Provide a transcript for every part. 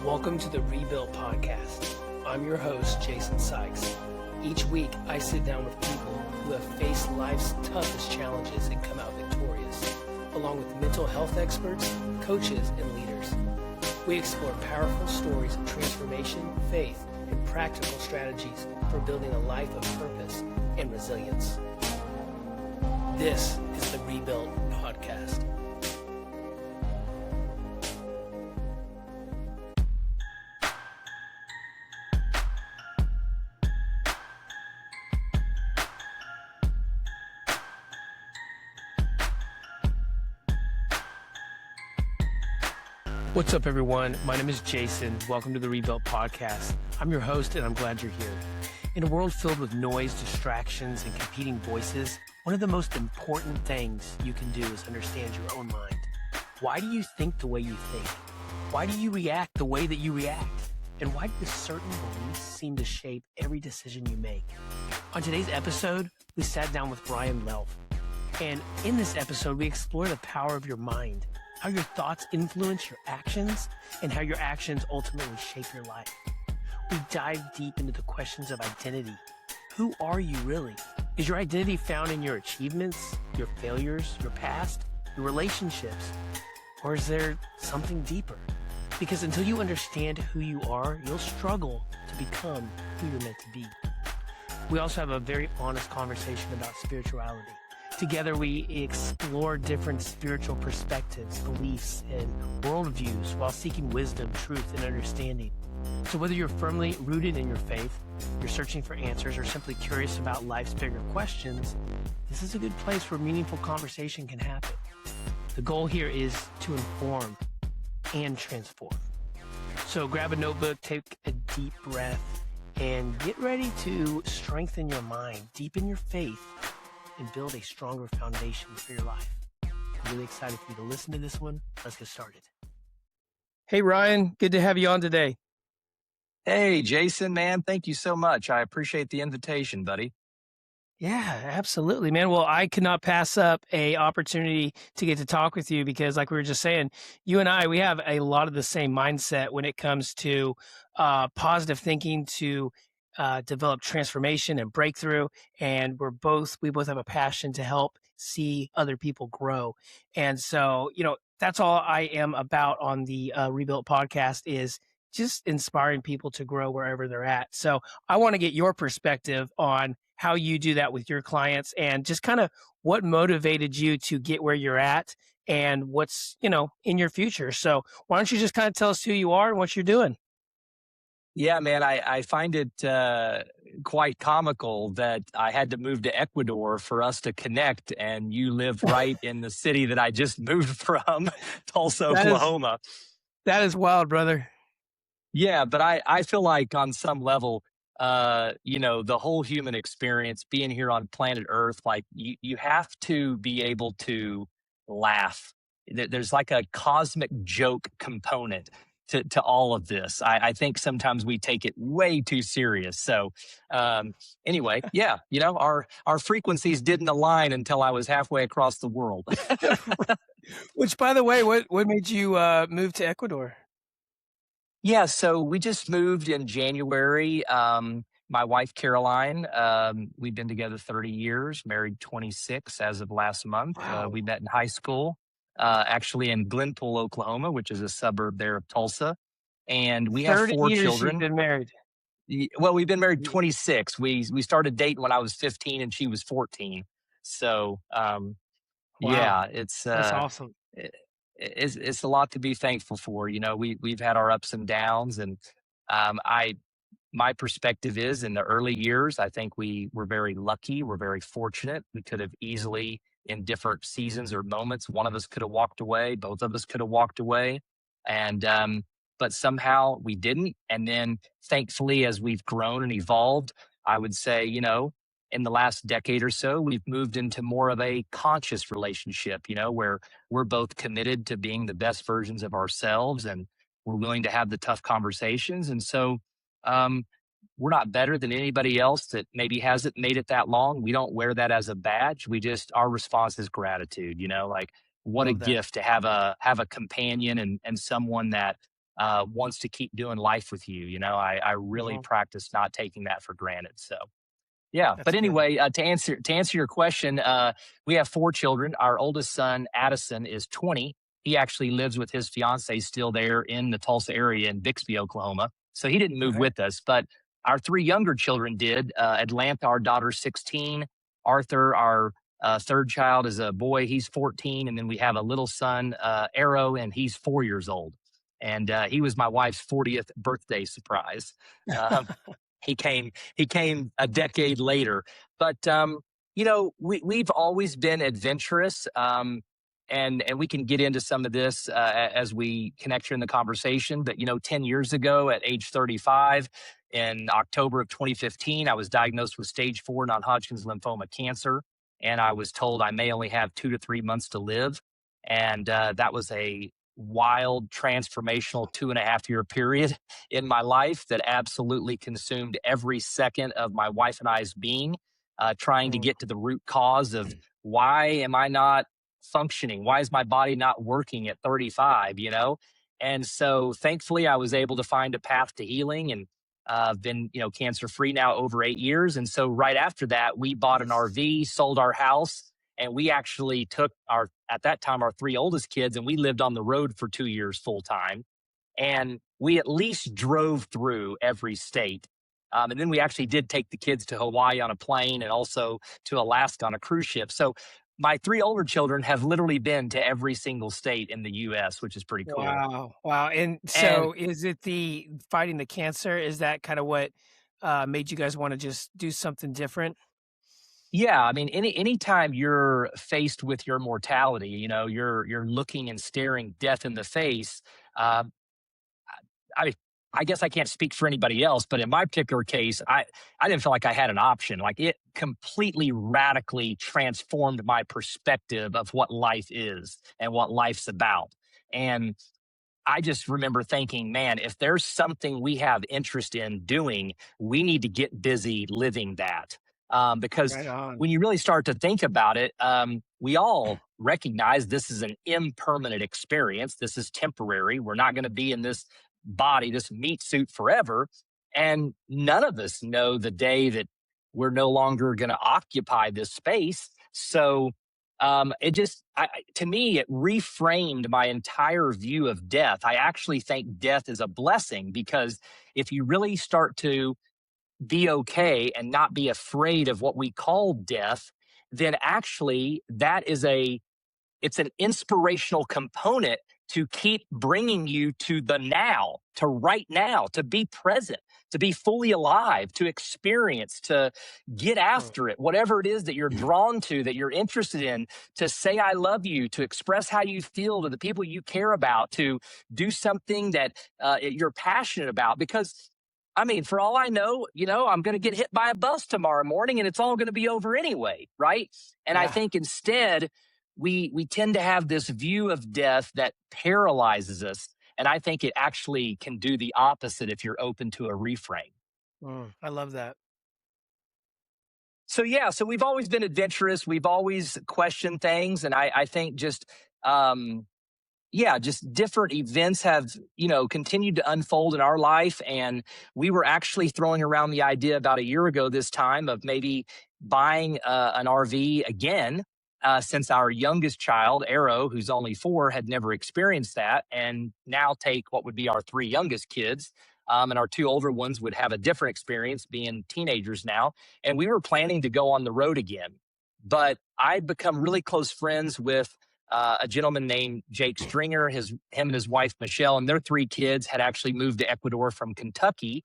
Welcome to the Rebuilt Podcast. I'm your host, Jason Sykes. Each week, I sit down with people who have faced life's toughest challenges and come out victorious, along with mental health experts, coaches, and leaders. We explore powerful stories of transformation, faith, and practical strategies for building a life of purpose and resilience. This is the Rebuilt Podcast. What's up, everyone? My name is Jason. Welcome to the Rebuilt Podcast. I'm your host, and I'm glad you're here. In a world filled with noise, distractions, and competing voices, one of the most important things you can do is understand your own mind. Why do you think the way you think? Why do you react the way that you react? And why do certain beliefs seem to shape every decision you make? On today's episode, we sat down with Luelf. And in this episode, we explore the power of your mind, how your thoughts influence your actions, and how your actions ultimately shape your life. We dive deep into the questions of identity. Who are you really? Is your identity found in your achievements, your failures, your past, your relationships? Or is there something deeper? Because until you understand who you are, you'll struggle to become who you're meant to be. We also have a very honest conversation about spirituality. Together, we explore different spiritual perspectives, beliefs, and worldviews while seeking wisdom, truth, and understanding. So whether you're firmly rooted in your faith, you're searching for answers, or simply curious about life's bigger questions, this is a good place where meaningful conversation can happen. The goal here is to inform and transform. So grab a notebook, take a deep breath, and get ready to strengthen your mind, deepen your faith, and build a stronger foundation for your life. I'm really excited for you to listen to this one. Let's get started. Hey, Ryan, good to have you on today. Hey, Jason, man, thank you so much. I appreciate the invitation, buddy. Yeah, absolutely, man. Well, I could not pass up a opportunity to get to talk with you because, like we were just saying, you and I, we have a lot of the same mindset when it comes to positive thinking, to develop transformation and breakthrough. And we both have a passion to help see other people grow. And so, that's all I am about on the Rebuilt Podcast is just inspiring people to grow wherever they're at. So I want to get your perspective on how you do that with your clients and just kind of what motivated you to get where you're at and what's, in your future. So why don't you just kind of tell us who you are and what you're doing? Yeah, man, I find it quite comical that I had to move to Ecuador for us to connect, and you live right in the city that I just moved from, Tulsa, Oklahoma. That is wild, brother. Yeah, but I feel like on some level, the whole human experience being here on planet Earth, like you have to be able to laugh. There's like a cosmic joke component to all of this. I think sometimes we take it way too serious. So anyway, yeah, our frequencies didn't align until I was halfway across the world. Which, by the way, what made you move to Ecuador? Yeah, so we just moved in January. My wife, Caroline, we've been together 30 years, married 26 as of last month. Wow. We met in high school, actually in Glenpool, Oklahoma, which is a suburb there of Tulsa. And we have 4 years children. You've been married. Well, we've been married 26. We started dating when I was 15 and she was 14. So, Wow. yeah, That's awesome. It's a lot to be thankful for. We've had our ups and downs, and my perspective is in the early years, I think we were very lucky. We're very fortunate. We could have easily, in different seasons or moments, one of us could have walked away, both of us could have walked away, and but somehow we didn't. And then, thankfully, as we've grown and evolved, I would say, in the last decade or so, we've moved into more of a conscious relationship, where we're both committed to being the best versions of ourselves and we're willing to have the tough conversations. And so we're not better than anybody else that maybe hasn't made it that long. We don't wear that as a badge. Our response is gratitude, like what a gift to have a companion and someone that wants to keep doing life with you. I really Mhm. practice not taking that for granted. So yeah, but That's good. anyway, to answer your question, we have 4 children. Our oldest son, Addison, is 20. He actually lives with his fiance still there in the Tulsa area in Bixby, Oklahoma. So he didn't move Okay. with us, but our 3 younger children did. Atlanta, our daughter's 16. Arthur, our third child, is a boy. He's 14, and then we have a little son, Arrow, and he's 4 years old. And he was my wife's 40th birthday surprise. Um, he came a decade later. But we've always been adventurous. And we can get into some of this as we connect here in the conversation. But 10 years ago, at age 35, in October of 2015, I was diagnosed with stage 4 non-Hodgkin's lymphoma cancer, and I was told I may only have 2 to 3 months to live. And that was a wild, transformational 2.5 year period in my life that absolutely consumed every second of my wife and I's being, trying to Mm. get to the root cause of why am I not functioning? Why is my body not working at 35? And so thankfully, I was able to find a path to healing, and I've been, cancer free now over 8 years. And so right after that, we bought an RV, sold our house, and we actually took at that time, our 3 oldest kids, and we lived on the road for 2 years full time, and we at least drove through every state. And then we actually did take the kids to Hawaii on a plane, and also to Alaska on a cruise ship. So my 3 older children have literally been to every single state in the US, which is pretty cool. Wow, wow, and And so is it the fighting the cancer, is that kinda what, made you guys wanna just do something different? yeah, I mean, anytime you're faced with your mortality, you're looking and staring death in the face. Uh, I I guess I can't speak for anybody else, but in my particular case, I didn't feel like I had an option. Like, it completely radically transformed my perspective of what life is and what life's about. And I just remember thinking, man, if there's something we have interest in doing, we need to get busy living that. Because Right on. when you really start to think about it, we all recognize this is an impermanent experience. This is temporary. We're not going to be in this body, this meat suit forever. And none of us know the day that we're no longer going to occupy this space. So it just to me, it reframed my entire view of death. I actually think death is a blessing, because if you really start to be okay and not be afraid of what we call death, then actually it's an inspirational component to keep bringing you to the now, to right now, to be present, to be fully alive, to experience, to get Mm. after it, whatever it is that you're drawn to, that you're interested in, to say, I love you, to express how you feel to the people you care about, to do something that you're passionate about. Because I mean, for all I know, I'm going to get hit by a bus tomorrow morning, and it's all going to be over anyway, right? And I Yeah. think instead, we tend to have this view of death that paralyzes us, and I think it actually can do the opposite if you're open to a reframe. I love that. So yeah, so we've always been adventurous. We've always questioned things, and I think um, just different events have, continued to unfold in our life. And we were actually throwing around the idea about a year ago this time of maybe buying an RV again, since our youngest child, Arrow, who's only 4, had never experienced that. And now take what would be our 3 youngest kids. And our 2 older ones would have a different experience being teenagers now. And we were planning to go on the road again. But I'd become really close friends with a gentleman named Jake Stringer. Him and his wife Michelle and their 3 kids had actually moved to Ecuador from Kentucky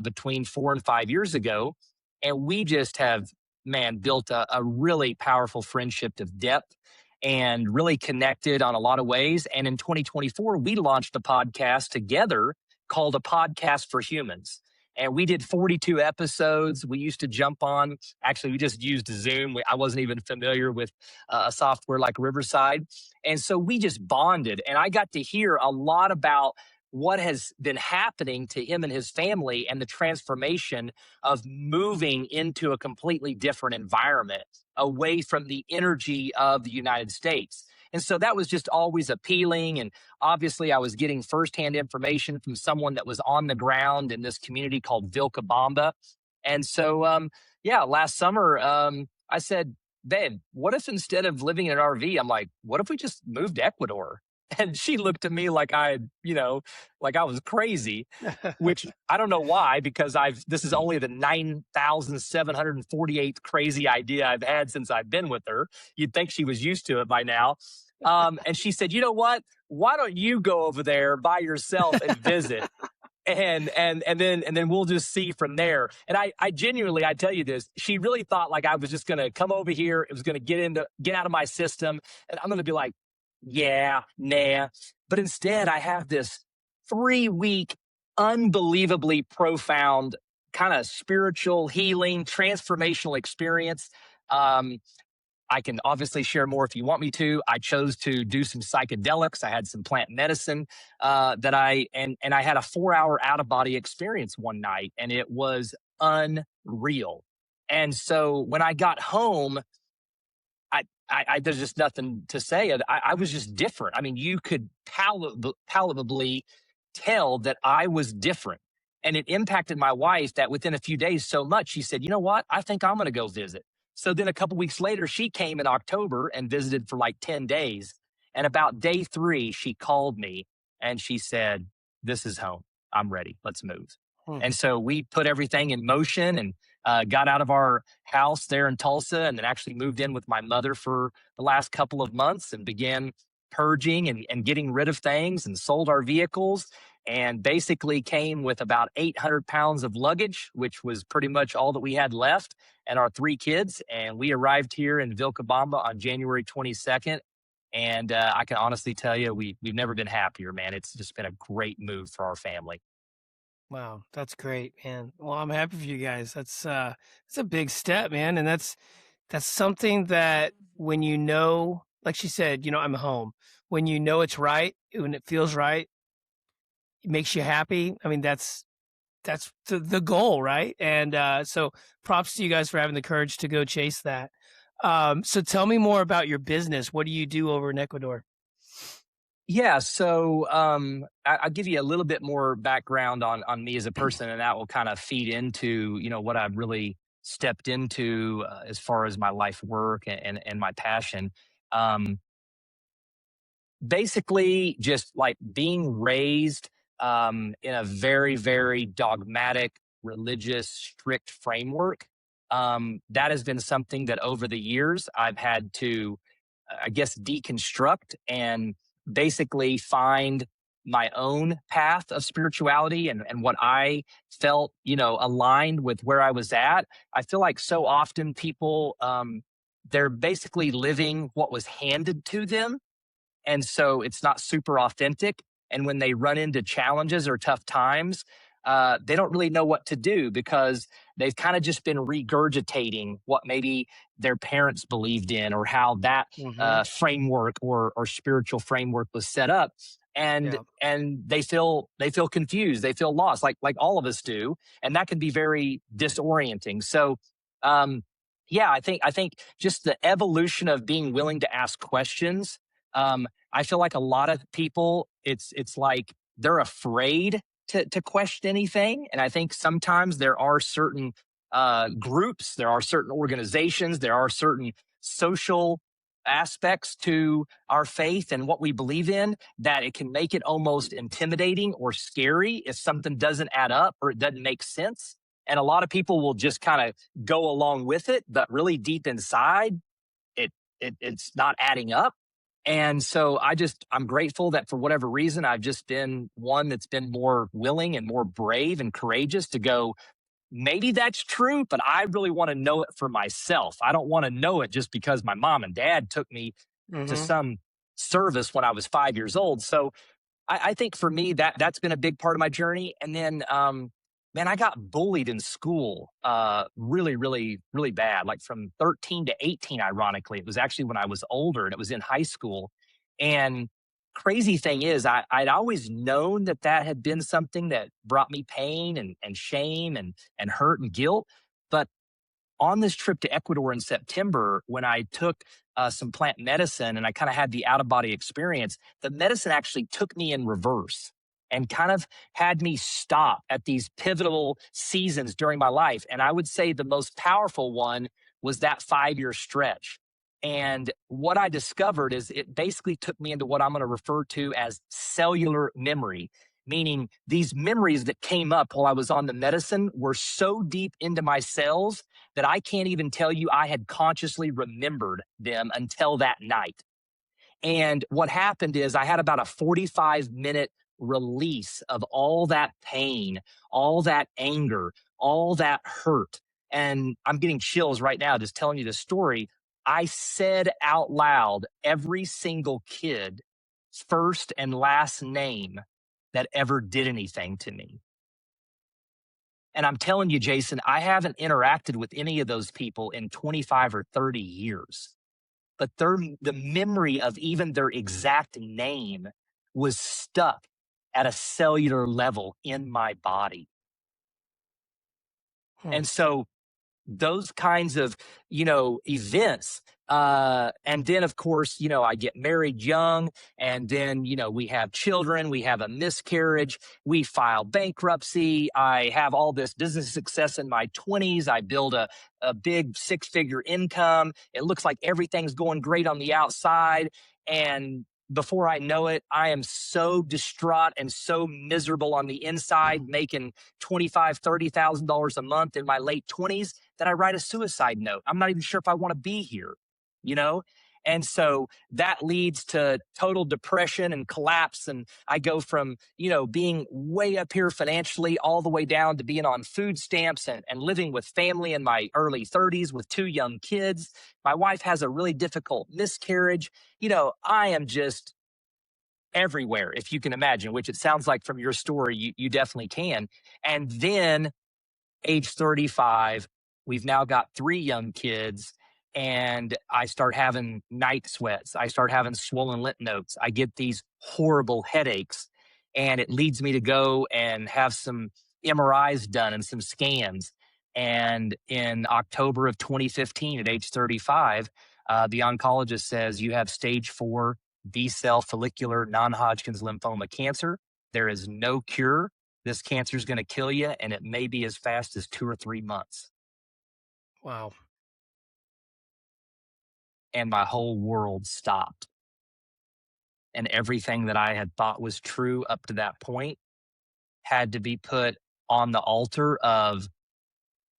between 4 and 5 years ago, and we just have, man, built a really powerful friendship of depth and really connected on a lot of ways. And in 2024, we launched a podcast together called A Podcast for Humans. And we did 42 episodes. We used to jump on. Actually, we just used Zoom. I wasn't even familiar with a software like Riverside. And so we just bonded. And I got to hear a lot about what has been happening to him and his family, and the transformation of moving into a completely different environment away from the energy of the United States. And so that was just always appealing. And obviously, I was getting firsthand information from someone that was on the ground in this community called Vilcabamba. And so, yeah, last summer, I said, babe, what if instead of living in an RV, I'm like, what if we just moved to Ecuador? And she looked at me like like I was crazy, which I don't know why, because this is only the 9,748th crazy idea I've had since I've been with her. You'd think she was used to it by now. And she said, you know what? Why don't you go over there by yourself and visit? And then we'll just see from there. And I genuinely, I tell you this, she really thought like I was just going to come over here. It was going to get out of my system. And I'm going to be like, yeah, nah. But instead I have this 3-week, unbelievably profound kind of spiritual healing, transformational experience. I can obviously share more if you want me to. I chose to do some psychedelics. I had some plant medicine and I had a 4-hour out of body experience one night, and it was unreal. And so when I got home, there's just nothing to say. I was just different. I mean, you could palpably tell that I was different. And it impacted my wife that within a few days so much, she said, you know what? I think I'm going to go visit. So then a couple weeks later, she came in October and visited for like 10 days. And about day 3, she called me and she said, this is home. I'm ready. Let's move. And so we put everything in motion and got out of our house there in Tulsa, and then actually moved in with my mother for the last couple of months and began purging and getting rid of things, and sold our vehicles, and basically came with about 800 pounds of luggage, which was pretty much all that we had left, and our 3 kids. And we arrived here in Vilcabamba on January 22nd. And I can honestly tell you, we've never been happier, man. It's just been a great move for our family. Wow, that's great, man. Well, I'm happy for you guys. That's a big step, man, and that's something that when you know, like she said, I'm home. When you know it's right, when it feels right, it makes you happy. I mean, that's the goal, right? And so props to you guys for having the courage to go chase that. So tell me more about your business. What do you do over in Ecuador? Yeah, so I'll give you a little bit more background on me as a person, and that will kind of feed into what I've really stepped into as far as my life work and my passion. Um, Basically, just like being raised in a very, very dogmatic, religious, strict framework. That has been something that over the years I've had to, I guess, deconstruct and basically find my own path of spirituality and what I felt, aligned with where I was at. I feel like so often people, they're basically living what was handed to them, and so it's not super authentic. And when they run into challenges or tough times, they don't really know what to do because they've kind of just been regurgitating what maybe their parents believed in, or how that Mm-hmm. framework or spiritual framework was set up. And Yeah. and they feel confused, they feel lost, like all of us do, and that can be very disorienting. So um, yeah, I think just the evolution of being willing to ask questions. I feel like a lot of people, it's like they're afraid to question anything. And I think sometimes there are certain groups, there are certain organizations, there are certain social aspects to our faith and what we believe in, that it can make it almost intimidating or scary if something doesn't add up or it doesn't make sense. And a lot of people will just kind of go along with it, but really deep inside, it's not adding up. And so I'm grateful that for whatever reason, I've just been one that's been more willing and more brave and courageous to go, maybe that's true, but I really want to know it for myself. I don't want to know it just because my mom and dad took me to Mm-hmm. some service when I was 5 years old. So I think for me that's been a big part of my journey. And then, man, I got bullied in school, really, really, really bad. Like from 13 to 18, ironically, it was actually when I was older, and it was in high school. And crazy thing is, I'd always known that had been something that brought me pain and shame and hurt and guilt. But on this trip to Ecuador in September, when I took some plant medicine and I kind of had the out of body experience, the medicine actually took me in reverse and kind of had me stop at these pivotal seasons during my life. And I would say the most powerful one was that 5 year stretch. And what I discovered is it basically took me into what I'm going to refer to as cellular memory, meaning these memories that came up while I was on the medicine were so deep into my cells that I can't even tell you I had consciously remembered them until that night. And what happened is I had about a 45-minute release of all that pain, all that anger, all that hurt. And I'm getting chills right now just telling you this story. I said out loud every single kid's first and last name that ever did anything to me. And I'm telling you, Jason, I haven't interacted with any of those people in 25 or 30 years. But the memory of even their exact name was stuck at a cellular level in my body. And so those kinds of, events. And then, of course, I get married young, and then, we have children, we have a miscarriage, we file bankruptcy. I have all this business success in my 20s. I build a big 6-figure income. It looks like everything's going great on the outside. And before I know it, I am so distraught and so miserable on the inside, making $25,000, $30,000 a month in my late 20s, that I write a suicide note. I'm not even sure if I want to be here, And so that leads to total depression and collapse. And I go from, being way up here financially all the way down to being on food stamps and living with family in my early 30s with 2 young kids. My wife has a really difficult miscarriage. I am just everywhere, if you can imagine, which it sounds like from your story, you definitely can. And then age 35, we've now got 3 young kids, and I start having night sweats. I start having swollen lymph nodes. I get these horrible headaches, and it leads me to go and have some MRIs done and some scans. And in October of 2015, at age 35, the oncologist says you have stage 4 B-cell follicular non-Hodgkin's lymphoma cancer. There is no cure. This cancer is going to kill you, and it may be as fast as 2 or 3 months. Wow. And my whole world stopped. And everything that I had thought was true up to that point had to be put on the altar of,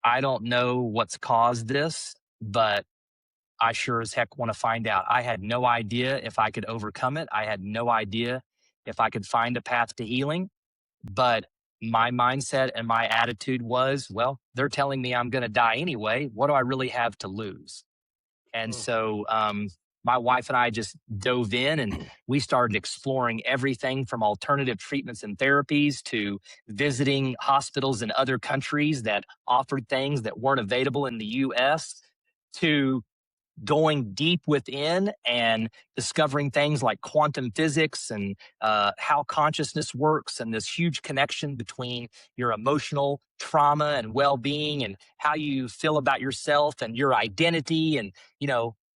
I don't know what's caused this, but I sure as heck want to find out. I had no idea if I could overcome it. I had no idea if I could find a path to healing. But my mindset and my attitude was, well, they're telling me I'm going to die anyway. What do I really have to lose? And so my wife and I just dove in, and we started exploring everything from alternative treatments and therapies to visiting hospitals in other countries that offered things that weren't available in the US, to going deep within and discovering things like quantum physics and how consciousness works, and this huge connection between your emotional trauma and well-being and how you feel about yourself and your identity. And,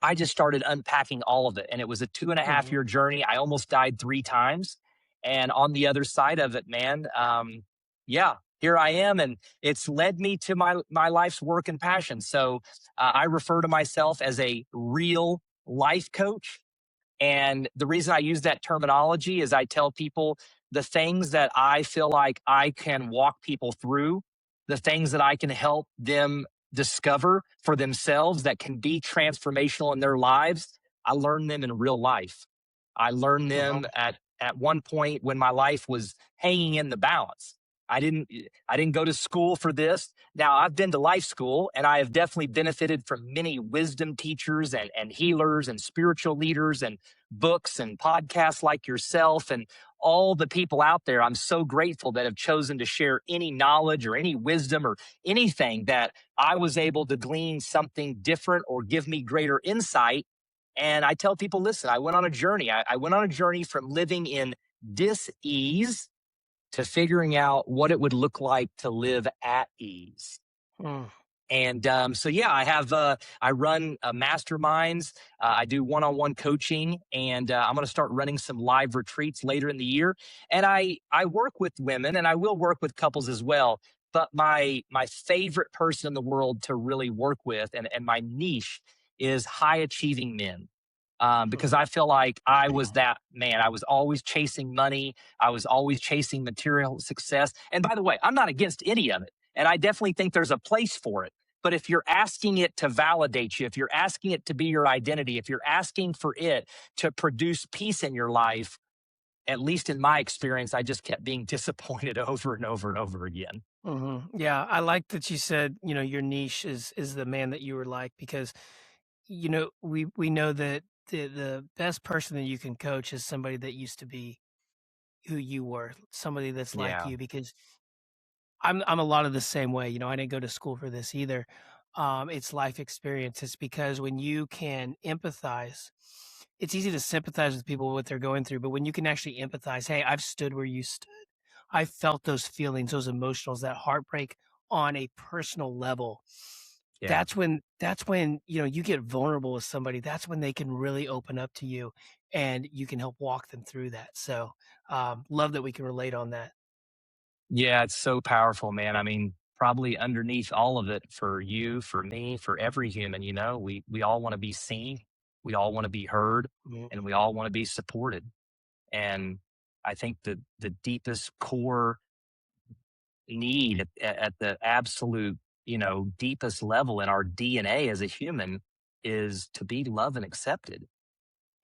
I just started unpacking all of it. And it was a 2.5-year journey. I almost died 3 times. And on the other side of it, man, here I am, and it's led me to my life's work and passion. So I refer to myself as a real life coach. And the reason I use that terminology is I tell people the things that I feel like I can walk people through, the things that I can help them discover for themselves that can be transformational in their lives. I learned them in real life. I learned them at one point when my life was hanging in the balance. I didn't go to school for this. Now, I've been to life school, and I have definitely benefited from many wisdom teachers and healers and spiritual leaders and books and podcasts like yourself and all the people out there. I'm so grateful that have chosen to share any knowledge or any wisdom or anything that I was able to glean something different or give me greater insight. And I tell people, listen, I went on a journey. I went on a journey from living in dis-ease to figuring out what it would look like to live at ease. And so, yeah, I run masterminds. I do one-on-one coaching, and I'm going to start running some live retreats later in the year. And I work with women, and I will work with couples as well. But my favorite person in the world to really work with, and my niche is high achieving men. Because Mhm. I feel like I was that man. I was always chasing money. I was always chasing material success. And by the way, I'm not against any of it. And I definitely think there's a place for it. But if you're asking it to validate you, if you're asking it to be your identity, if you're asking for it to produce peace in your life, at least in my experience, I just kept being disappointed over and over and over again. Yeah, I like that you said, your niche is the man that you were like because, we know that the best person that you can coach is somebody that used to be who you were, somebody that's like Yeah. you because I'm a lot of the same way, I didn't go to school for this either. It's life experience. It's because when you can empathize, it's easy to sympathize with people what they're going through, but when you can actually empathize, hey, I've stood where you stood. I felt those feelings, those emotionals, that heartbreak on a personal level. Yeah. That's when, you get vulnerable with somebody. That's when they can really open up to you and you can help walk them through that. So, love that we can relate on that. Yeah, it's so powerful, man. I mean, probably underneath all of it for you, for me, for every human, we all want to be seen, we all want to be heard, Mhm. and we all want to be supported. And I think the deepest core need at the absolute, deepest level in our DNA as a human is to be loved and accepted.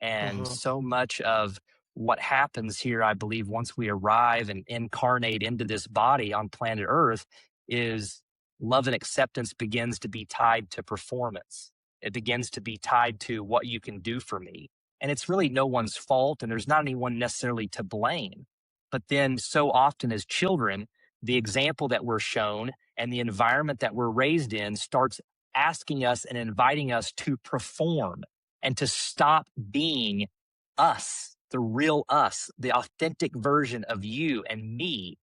And Mhm. so much of what happens here, I believe, once we arrive and incarnate into this body on planet Earth, is love and acceptance begins to be tied to performance. It begins to be tied to what you can do for me. And it's really no one's fault, and there's not anyone necessarily to blame. But then, so often as children, the example that we're shown and the environment that we're raised in starts asking us and inviting us to perform and to stop being us, the real us, the authentic version of you and me.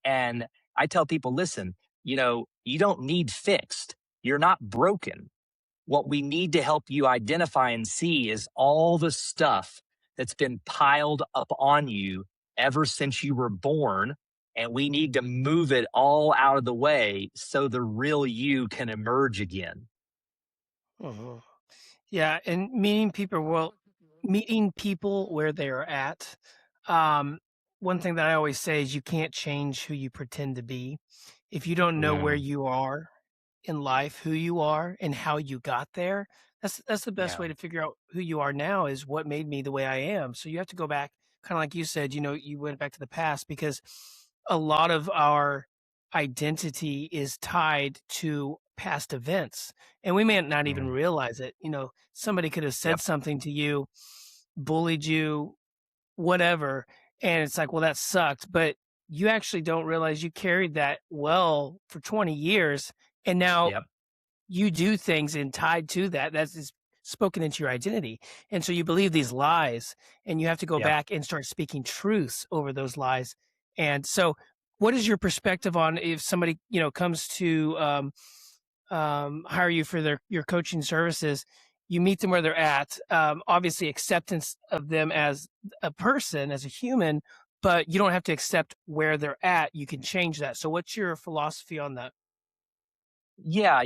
And I tell people, listen, you don't need fixed. You're not broken. What we need to help you identify and see is all the stuff that's been piled up on you ever since you were born. And we need to move it all out of the way so the real you can emerge again. Mhm. Yeah, and meeting people where they're at. Um, One thing that I always say is you can't change who you pretend to be. If you don't know where Mm, you are in life, who you are and how you got there, that's the best yeah. way to figure out who you are now is what made me the way I am. So you have to go back, kind of like you said, you went back to the past because a lot of our identity is tied to past events and we may not even Mm, realize it. Somebody could have said yep. something to you, bullied you, whatever, and it's like, well, that sucked, but you actually don't realize you carried that well for 20 years, and now Yep. you do things and tied to that. That's is spoken into your identity, and so you believe these lies, and you have to go Yep. back and start speaking truths over those lies. And so, what is your perspective on if somebody comes to hire you for your coaching services, you meet them where they're at. Obviously, acceptance of them as a person, as a human, but you don't have to accept where they're at. You can change that. So, what's your philosophy on that? Yeah,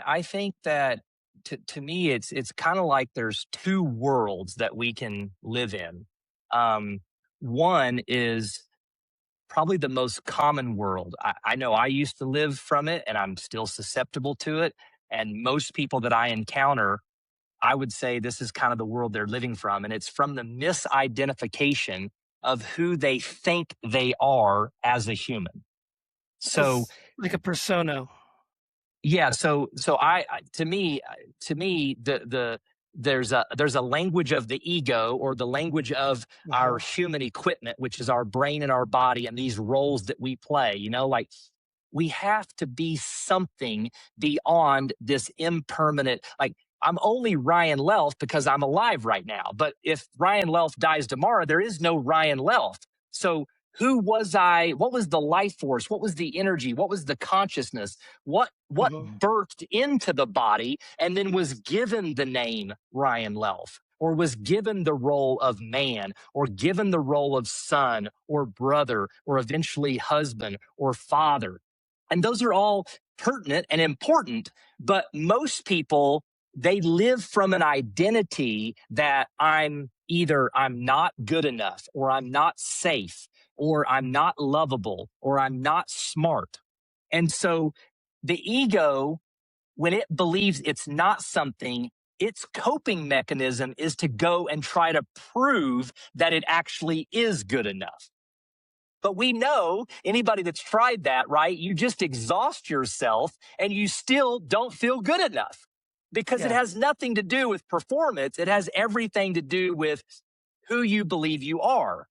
I think that to me it's kind of like there's two worlds that we can live in. Um, One is probably the most common world. I know I used to live from it and I'm still susceptible to it. And most people that I encounter, I would say this is kind of the world they're living from. And it's from the misidentification of who they think they are as a human. So It's like a persona. yeah, so to me there's a language of the ego or the language of our Uh-huh. human equipment, which is our brain and our body and these roles that we play, like we have to be something beyond this impermanent, like I'm only Ryan Lelf because I'm alive right now, but if Ryan Lelf dies tomorrow there is no Ryan Lelf. So who was I? What was the life force? What was the energy? What was the consciousness? What Mm-hmm. birthed into the body and then was given the name Ryan Lelf, or was given the role of man, or given the role of son or brother, or eventually husband or father? And those are all pertinent and important, but most people, they live from an identity that I'm not good enough, or I'm not safe, or I'm not lovable, or I'm not smart. And so the ego, when it believes it's not something, its coping mechanism is to go and try to prove that it actually is good enough. But we know, anybody that's tried that, right? You just exhaust yourself and you still don't feel good enough, because it Yeah. has nothing to do with performance. It has everything to do with who you believe you are.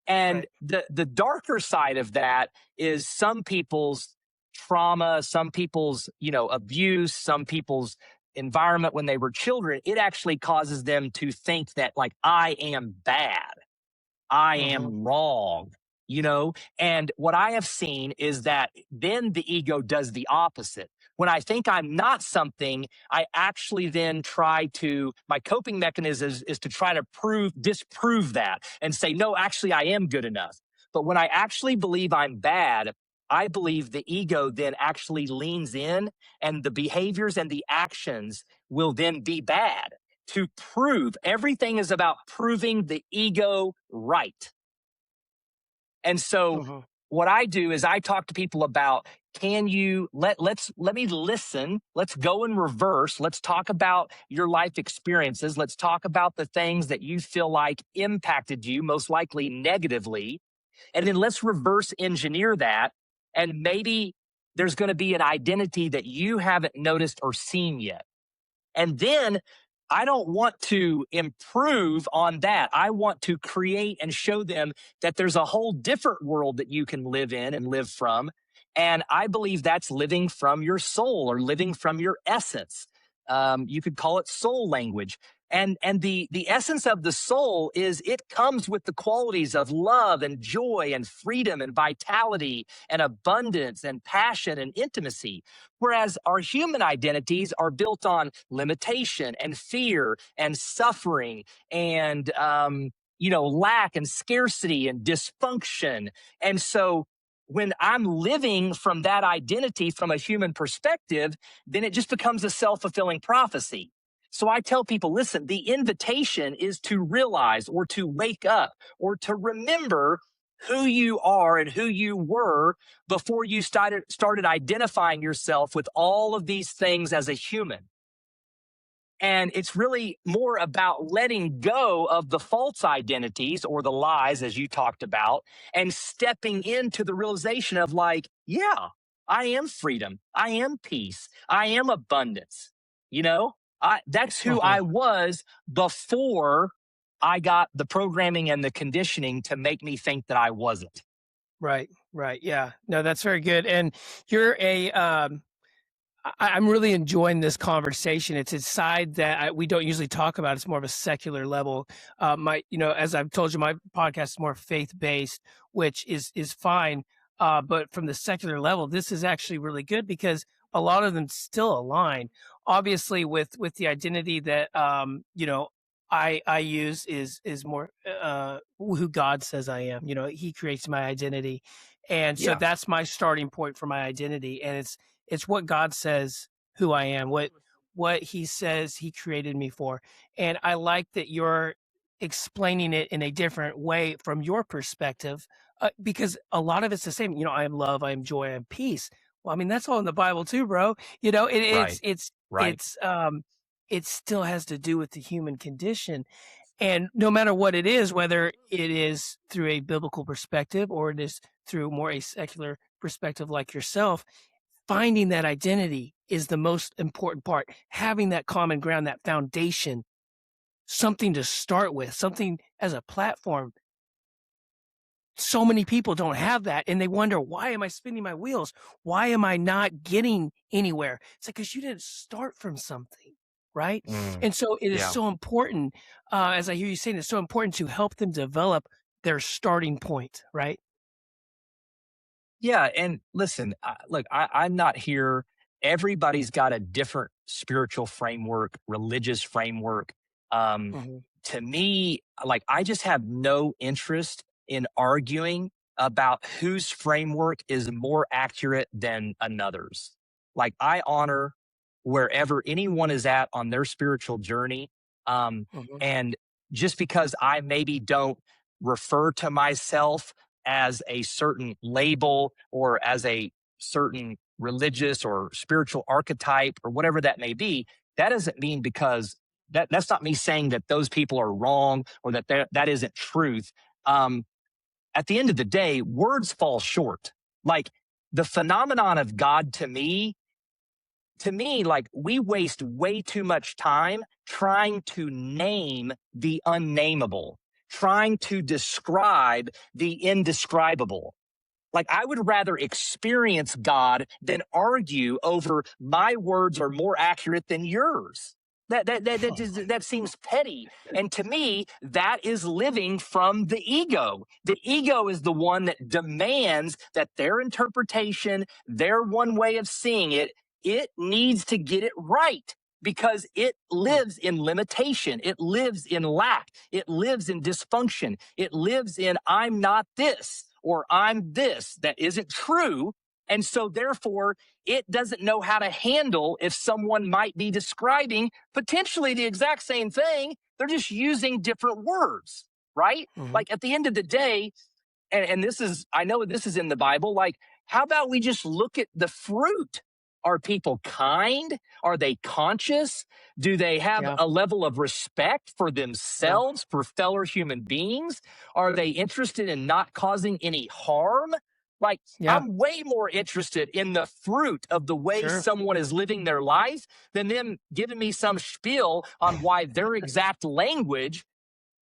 And Right. the darker side of that is some people's trauma, some people's, abuse, some people's environment when they were children. It actually causes them to think that, like, I am bad, I Mm-hmm. am wrong, And what I have seen is that then the ego does the opposite. When I think I'm not something, I actually then my coping mechanism is to try to disprove that and say, no, actually, I am good enough. But when I actually believe I'm bad, I believe the ego then actually leans in, and the behaviors and the actions will then be bad, to prove. Everything is about proving the ego right. And so Mm-hmm. what I do is I talk to people about, can you let me listen, let's go in reverse, let's talk about your life experiences, let's talk about the things that you feel like impacted you most likely negatively, and then let's reverse engineer that, and maybe there's going to be an identity that you haven't noticed or seen yet. And then I don't want to improve on that. I want to create and show them that there's a whole different world that you can live in and live from. And I believe that's living from your soul, or living from your essence. You could call it soul language. And the essence of the soul is, it comes with the qualities of love and joy and freedom and vitality and abundance and passion and intimacy. Whereas our human identities are built on limitation and fear and suffering and, lack and scarcity and dysfunction. And so when I'm living from that identity from a human perspective, then it just becomes a self-fulfilling prophecy. So I tell people, listen, the invitation is to realize, or to wake up, or to remember who you are and who you were before you started identifying yourself with all of these things as a human. And it's really more about letting go of the false identities, or the lies, as you talked about, and stepping into the realization of, like, yeah, I am freedom, I am peace, I am abundance. That's who Mm-hmm. I was before I got the programming and the conditioning to make me think that I wasn't. Right. Right. Yeah. No, that's very good. And you're I'm really enjoying this conversation. It's a side that we don't usually talk about. It's more of a secular level. As I've told you, my podcast is more faith based, which is fine. But from the secular level, this is actually really good, because a lot of them still align. Obviously, with the identity that I use is more who God says I am. He creates my identity, and so Yeah. that's my starting point for my identity, and it's what God says who I am, what he says he created me for. And I like that you're explaining it in a different way from your perspective, because a lot of it's the same. I am love, I am joy, I am peace. Well, I mean, that's all in the Bible too, bro. Right. Right. It still has to do with the human condition. And no matter what it is, whether it is through a biblical perspective or it is through more a secular perspective like yourself, finding that identity is the most important part. Having that common ground, that foundation, something to start with, something as a platform. So many people don't have that, and they wonder, why am I spinning my wheels? Why am I not getting anywhere? It's like, because you didn't start from something, right? Mm, And so it is yeah. so important, as I hear you saying, it's so important to help them develop their starting point, right? Yeah, and listen, look, I'm not here. Everybody's got a different spiritual framework, religious framework. Um, Hmm. to me, like I just have no interest in arguing about whose framework is more accurate than another's. Like I honor wherever anyone is at on their spiritual journey. Hmm. And just because I maybe don't refer to myself as a certain label or as a certain religious or spiritual archetype or whatever that may be, that doesn't mean because that's not me saying that those people are wrong or that that isn't truth. Um, at the end of the day, words fall short. Like the phenomenon of God to me, like we waste way too much time trying to name the unnameable, trying to describe the indescribable. Like I would rather experience God than argue over my words are more accurate than yours. That seems petty. And to me, that is living from the ego. The ego is the one that demands that their interpretation, their one way of seeing it, it needs to get it right because it lives in limitation. It lives in lack. It lives in dysfunction. It lives in I'm not this or I'm this that isn't true. And so therefore, it doesn't know how to handle if someone might be describing potentially the exact same thing. They're just using different words, right? Hmm. Like at the end of the day, and this is, I know this is in the Bible, like, how about we just look at the fruit? Are people kind? Are they conscious? Do they have Yeah. a level of respect for Yeah. themselves, for fellow human beings? Are they interested in not causing any harm? Like, Yeah. I'm way more interested in the fruit of the way Sure. someone is living their life than them giving me some spiel on why their exact language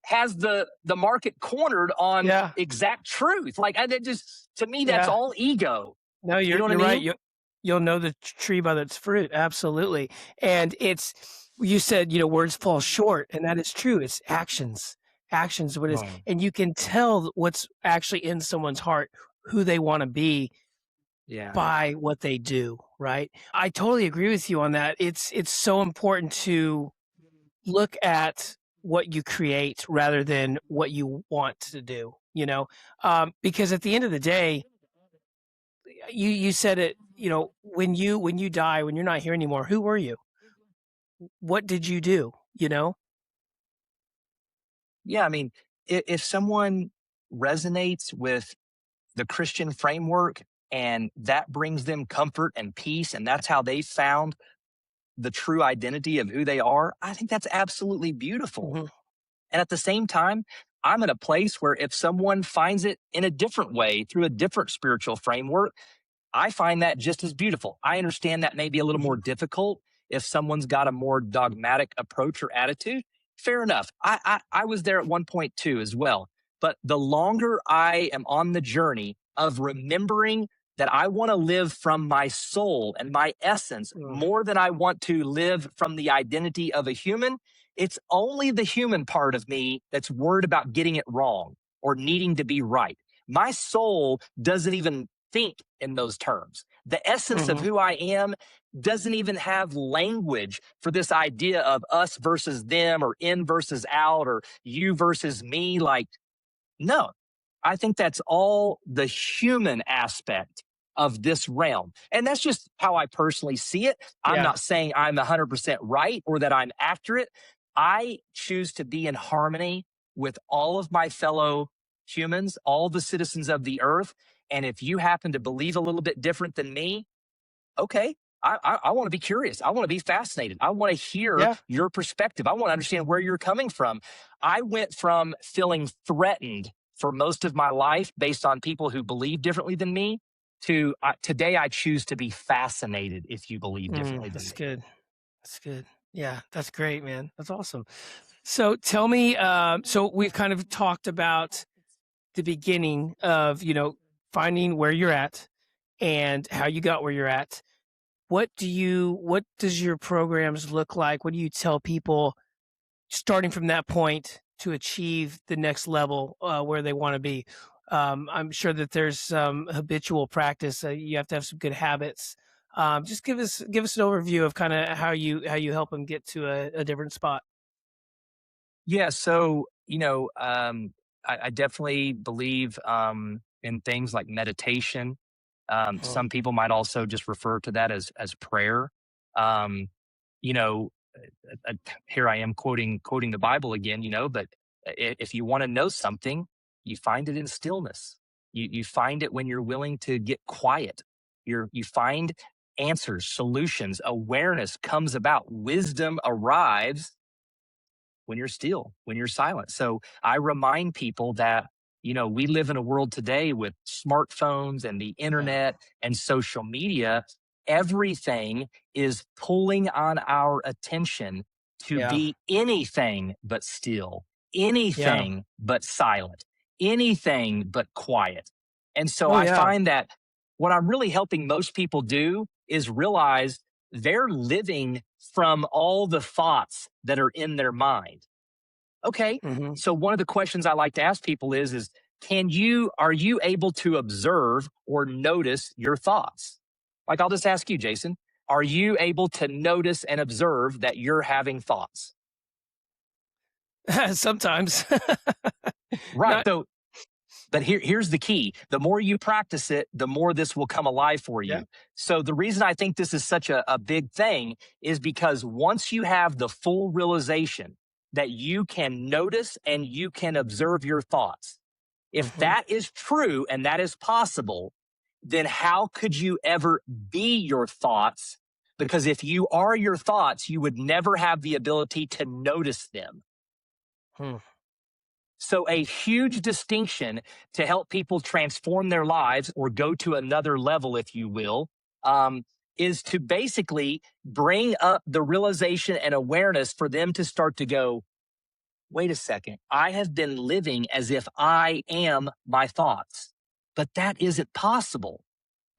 has the market cornered on Yeah. exact truth. Like, I, that just to me, that's Yeah. all ego. No, You know what I you're right. mean? You'll know the tree by its fruit. Absolutely. And it's you said, words fall short, and that is true. It's actions. Actions what is Oh, and you can tell what's actually in someone's heart, who they want to be yeah. by what they do, right? I totally agree with you on that. It's so important to look at what you create rather than what you want to do, because at the end of the day, you said it, when you die, when you're not here anymore, who were you? What did you do? Yeah. I mean, if someone resonates with the Christian framework and that brings them comfort and peace, and that's how they found the true identity of who they are, I think that's absolutely beautiful. Hmm. And at the same time, I'm in a place where if someone finds it in a different way through a different spiritual framework, I find that just as beautiful. I understand that may be a little Hmm. more difficult if someone's got a more dogmatic approach or attitude. Fair enough. I was there at one point too, as well. But the longer I am on the journey of remembering that I want to live from my soul and my essence more than I want to live from the identity of a human, it's only the human part of me that's worried about getting it wrong or needing to be right. My soul doesn't even think in those terms. The essence of Hmm. who I am doesn't even have language for this idea of us versus them or in versus out or you versus me. Like, no, I think that's all the human aspect of this realm. And that's just how I personally see it. I'm Yeah. not saying I'm 100% right or that I'm accurate. I choose to be in harmony with all of my fellow humans, all the citizens of the earth. And if you happen to believe a little bit different than me, okay. I want to be curious. I want to be fascinated. I want to hear Yeah. your perspective. I want to understand where you're coming from. I went from feeling threatened for most of my life based on people who believe differently than me to today I choose to be fascinated if you believe differently than That's me. good. That's good. Yeah, that's great, man. That's awesome. So tell me, so we've kind of talked about the beginning of, finding where you're at and how you got where you're at. What does your programs look like? What do you tell people starting from that point to achieve the next level, where they want to be? I'm sure that there's some habitual practice. You have to have some good habits. Just give us an overview of kind of how you help them get to a different spot. Yeah. So, I definitely believe in things like meditation. Mhm. Some people might also just refer to that as prayer. Um, you know, Here I am quoting the Bible again. But if you want to know something, you find it in stillness. You find it when you're willing to get quiet. You find answers, solutions, awareness comes about, wisdom arrives when you're still, when you're silent. So I remind people that, we live in a world today with smartphones and the Yeah. internet and social media. Everything is pulling on our attention to Yeah. be anything but still, Yeah. anything but silent, anything but quiet. And so Oh I yeah. find that what I'm really helping most people do is realize they're living from all the thoughts that are in their mind. Okay. Hmm. So one of the questions I like to ask people is are you able to observe or notice your thoughts? Like I'll just ask you, Jason, are you able to notice and observe that you're having thoughts? Sometimes. Right. Not. But here's the key. The more you practice it, the more this will come alive for Yeah. you. So the reason I think this is such a big thing is because once you have the full realization that you can notice and you can observe your thoughts, if Hmm. that is true and that is possible, then how could you ever be your thoughts? Because if you are your thoughts, you would never have the ability to notice them. Hmm. So, a huge distinction to help people transform their lives or go to another level, if you will, um, is to basically bring up the realization and awareness for them to start to go, wait a second, I have been living as if I am my thoughts, but that isn't possible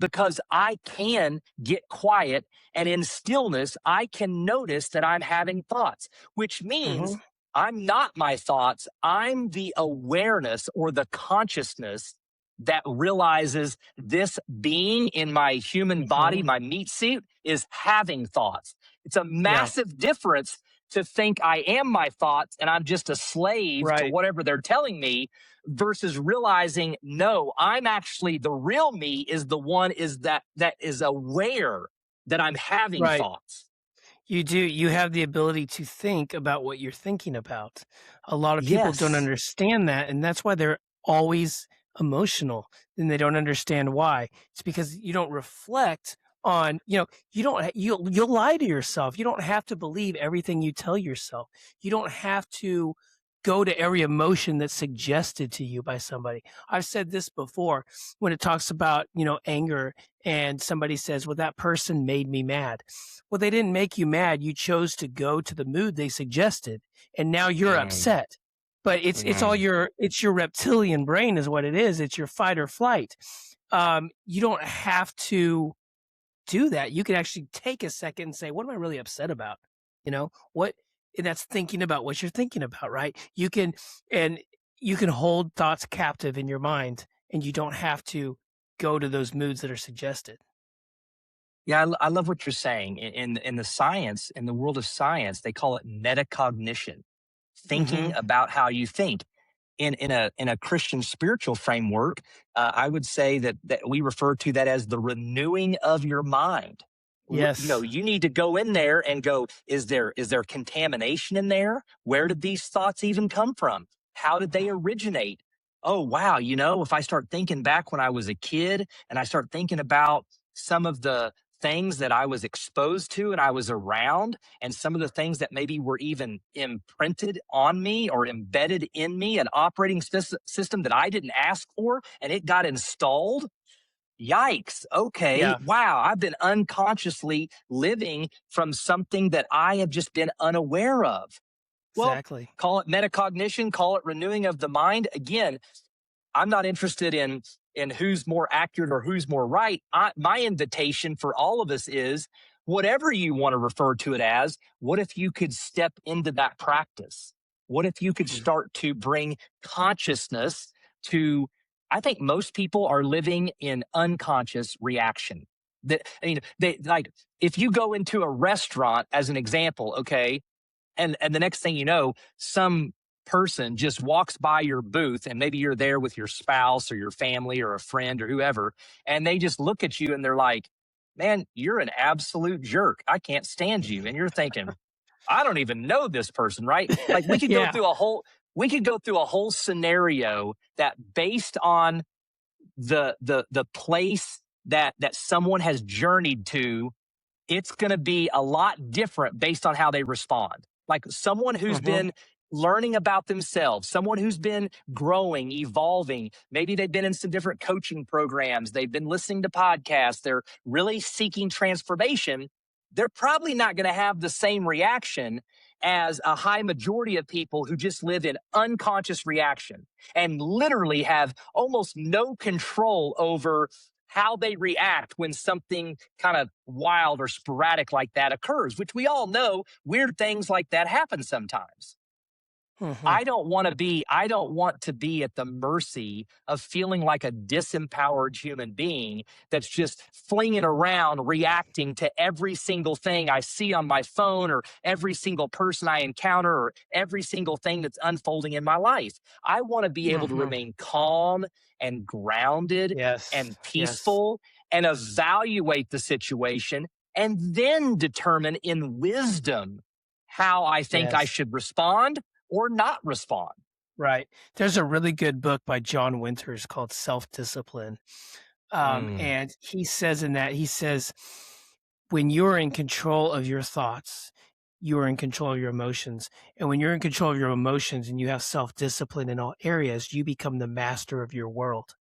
because I can get quiet and in stillness, I can notice that I'm having thoughts, which Hmm. means I'm not my thoughts. I'm the awareness or the consciousness that realizes this being in my human body, Hmm. my meat suit, is having thoughts. It's a Yeah. massive difference to think I am my thoughts and I'm just a slave to Right. whatever they're telling me versus realizing no, I'm actually the real me is the one is that is aware that I'm having Right. thoughts. You do. You have the ability to think about what you're thinking about. A lot of people don't Yes. understand that, and that's why they're always emotional, and they don't understand why. It's because you don't reflect on, you don't you'll lie to yourself. You don't have to believe everything you tell yourself. You don't have to go to every emotion that's suggested to you by somebody. I've said this before when it talks about, anger and somebody says, "Well, that person made me mad." Well, they didn't make you mad. You chose to go to the mood they suggested, and now you're Mm, upset. But mm. it's your reptilian brain is what it is. It's your fight or flight. You don't have to do that. You can actually take a second and say, "What am I really upset about?" What, and that's thinking about what you're thinking about, right? And you can hold thoughts captive in your mind, and you don't have to go to those moods that are suggested. Yeah, I love what you're saying. In the science, in the world of science, they call it metacognition, thinking Hmm. about how you think. In a Christian spiritual framework, I would say that we refer to that as the renewing of your mind. Yes. You need to go in there and go, is there contamination in there? Where did these thoughts even come from? How did they originate? Oh wow, if I start thinking back when I was a kid and I start thinking about some of the things that I was exposed to and I was around, and some of the things that maybe were even imprinted on me or embedded in me, an operating system that I didn't ask for, and it got installed. Yikes. Okay. Yeah. Wow. I've been unconsciously living from something that I have just been unaware of. Well, Exactly. call it metacognition, call it renewing of the mind. Again, I'm not interested in who's more accurate or who's more right. My invitation for all of us is whatever you want to refer to it as, what if you could step into that practice? What if you could Mhm. start to bring consciousness to I think most people are living in unconscious reaction. They like, if you go into a restaurant as an example, okay, and the next thing you know, some person just walks by your booth, and maybe you're there with your spouse or your family or a friend or whoever, and they just look at you and they're like, "Man, you're an absolute jerk. I can't stand you." And you're thinking, I don't even know this person, right? Like Yeah. we could go through a whole scenario that based on the place that someone has journeyed to, it's going to be a lot different based on how they respond. Like someone who's Hmm. been learning about themselves, someone who's been growing, evolving. Maybe they've been in some different coaching programs, they've been listening to podcasts, they're really seeking transformation. They're probably not going to have the same reaction as a high majority of people who just live in unconscious reaction and literally have almost no control over how they react when something kind of wild or sporadic like that occurs, which we all know weird things like that happen sometimes. Hmm. I don't want to be at the mercy of feeling like a disempowered human being that's just flinging around, reacting to every single thing I see on my phone or every single person I encounter or every single thing that's unfolding in my life. I want to be able to Hmm. remain calm and grounded Yes. and Yes. peaceful and evaluate the situation and then determine in wisdom how I think I Yes. should respond or not respond. Right. There's a really good book by John Winters called Self Discipline. Mm, And he says in that, he says, when you're in control of your thoughts, you are in control of your emotions. And when you're in control of your emotions and you have self discipline in all areas, you become the master of your world.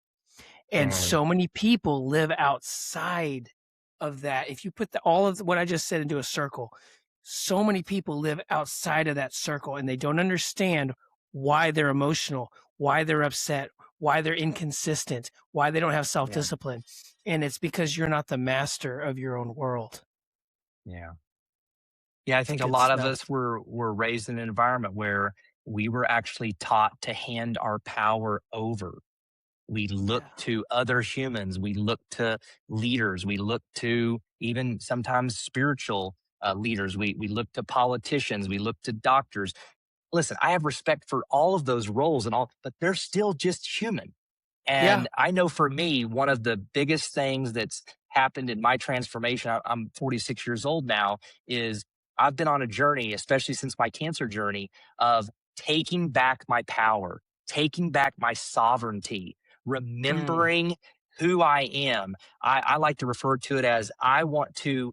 And mm, so many people live outside of that. If you put all of what I just said into a circle, so many people live outside of that circle and they don't understand why they're emotional, why they're upset, why they're inconsistent, why they don't have self yeah, discipline. And it's because you're not the master of your own world. yeah. Yeah, I It's think a good lot of stuff. us were raised in an environment where we were actually taught to hand our power over. We look Yeah. to other humans, we look to leaders, we look to even sometimes spiritual leaders, we look to politicians, we look to doctors. Listen, I have respect for all of those roles and all, but they're still just human. Yeah. And I know for me, one of the biggest things that's happened in my transformation, I'm 46 years old now, is I've been on a journey, especially since my cancer journey, of taking back my power, taking back my sovereignty, Mm. remembering who I am. I like to refer to it as I want to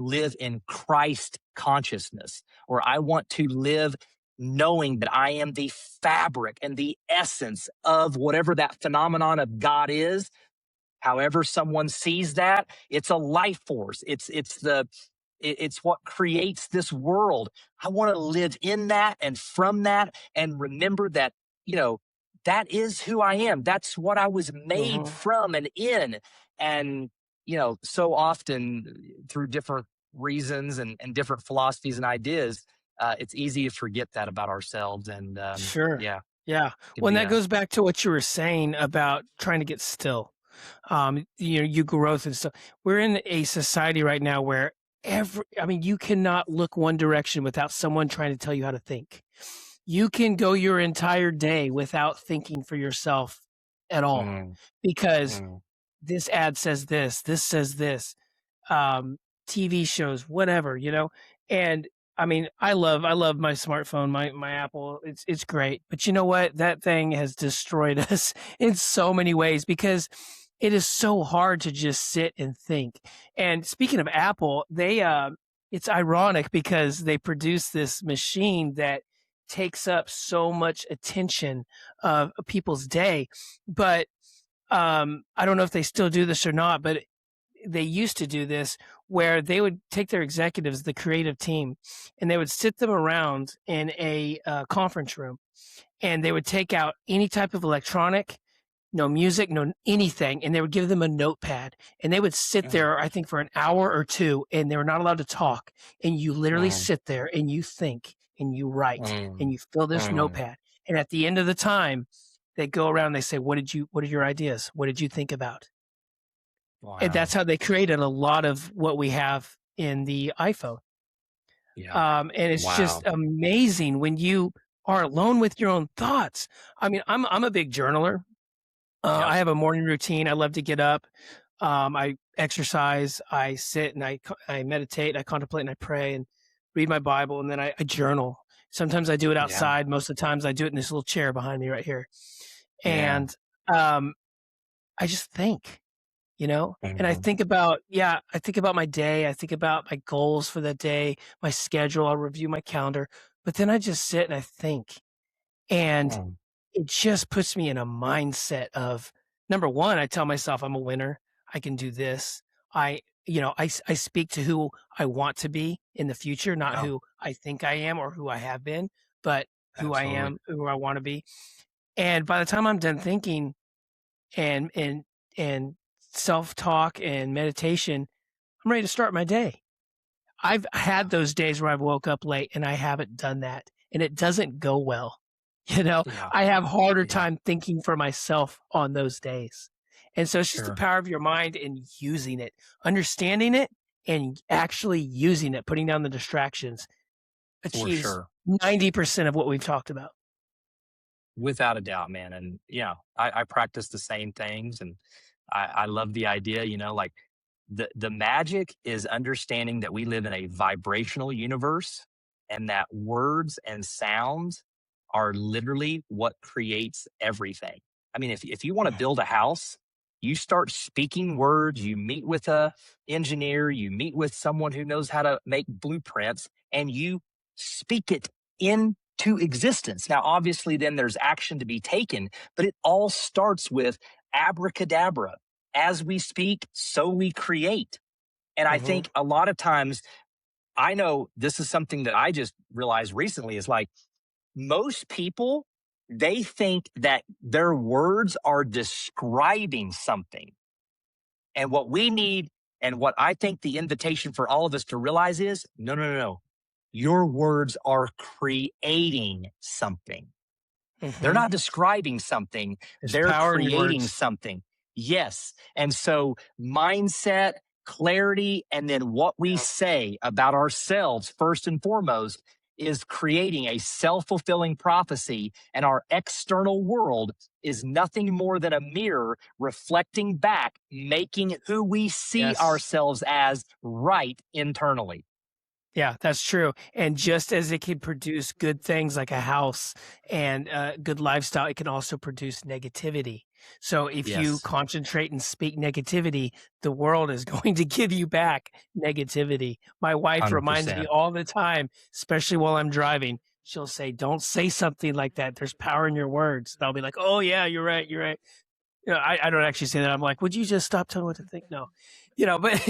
live in Christ consciousness, or I want to live knowing that I am the fabric and the essence of whatever that phenomenon of God is. However, someone sees that, it's a life force. It's what creates this world. I want to live in that and from that and remember that, you know, that is who I am. That's what I was made Hmm. from and in. And, so often through different reasons and different philosophies and ideas, it's easy to forget that about ourselves. And Sure. yeah, Yeah. it could Well, and be that goes back to what you were saying about trying to get still. You growth and stuff. We're in a society right now where you cannot look one direction without someone trying to tell you how to think. You can go your entire day without thinking for yourself at all mm, because mm, this ad says this says this, um, TV shows, whatever. And I love my smartphone, my Apple. It's great, but you know what? That thing has destroyed us in so many ways because it is so hard to just sit and think. And speaking of Apple, it's ironic because they produce this machine that takes up so much attention of people's day, but I don't know if they still do this or not, but they used to do this where they would take their executives, the creative team, and they would sit them around in a conference room, and they would take out any type of electronic, no music, no anything, and they would give them a notepad, and they would sit mm, there, I think, for an hour or two, and they were not allowed to talk, and you literally mm, sit there and you think and you write and mm, you fill this mm, notepad, and at the end of the time they go around, they say, what are your ideas? What did you think about? And that's Wow. how they created a lot of what we have in the iPhone. Yeah. And it's just Wow. amazing when you are alone with your own thoughts. I mean, I'm a big journaler. Yep. I have a morning routine. I love to get up. I exercise. I sit and I meditate. I contemplate and I pray and read my Bible, and then I journal. Sometimes I do it Yeah. outside. Most of the times I do it in this little chair behind me right here. Yeah. And I just think, and Mhm. I think about my day. I think about my goals for the day, my schedule. I'll review my calendar, but then I just sit and I think. And Mm. it just puts me in a mindset of, number 1, I tell myself I'm a winner. I can do this. I speak to who I want to be in the future, not Yeah. who I think I am or who I have been, but who I Absolutely. am, who I want to be. And by the time I'm done thinking and and and self-talk and meditation, I'm ready to start my day. I've Yeah. had those days where I've woke up late and I haven't done that, and it doesn't go well. You know, Yeah. I have harder Yeah. time thinking for myself on those days. And so it's just the Sure. power of your mind and using it, understanding it and actually using it, putting down the distractions For achieves sure. 90% of what we've talked about. Without a doubt, man. And yeah, I practice the same things, and I love the idea, like the magic is understanding that we live in a vibrational universe and that words and sounds are literally what creates everything. I mean, if you want to Mm, build a house, you start speaking words, you meet with a engineer, you meet with someone who knows how to make blueprints, and you speak it into existence. Now, obviously, then there's action to be taken, but it all starts with abracadabra. As we speak, so we create. And I mhm, think a lot of times, I know this is something that I just realized recently is like most people, they think that their words are describing something. And what we need, and what I think the invitation for all of us to realize is no, no, no, no. Your words are creating something. They're mhm. not describing something, There's they're power in your creating words. something. Yes. And so, mindset, clarity, and then what we Yeah. say about ourselves, first and foremost, is creating a self fulfilling prophecy. And our external world is nothing more than a mirror reflecting back, making who we see Yes. ourselves as right internally. Yeah, that's true. And just as it can produce good things like a house and a good lifestyle, it can also produce negativity. So if you Yes, concentrate and speak negativity, the world is going to give you back negativity. My wife reminds me 100%. all the time, especially while I'm driving. She'll say, "Don't say something like that. There's power in your words." And I'll be like, "Oh yeah, you're right. You're right." I don't actually say that. I'm like, would you just stop telling me what to think? No, but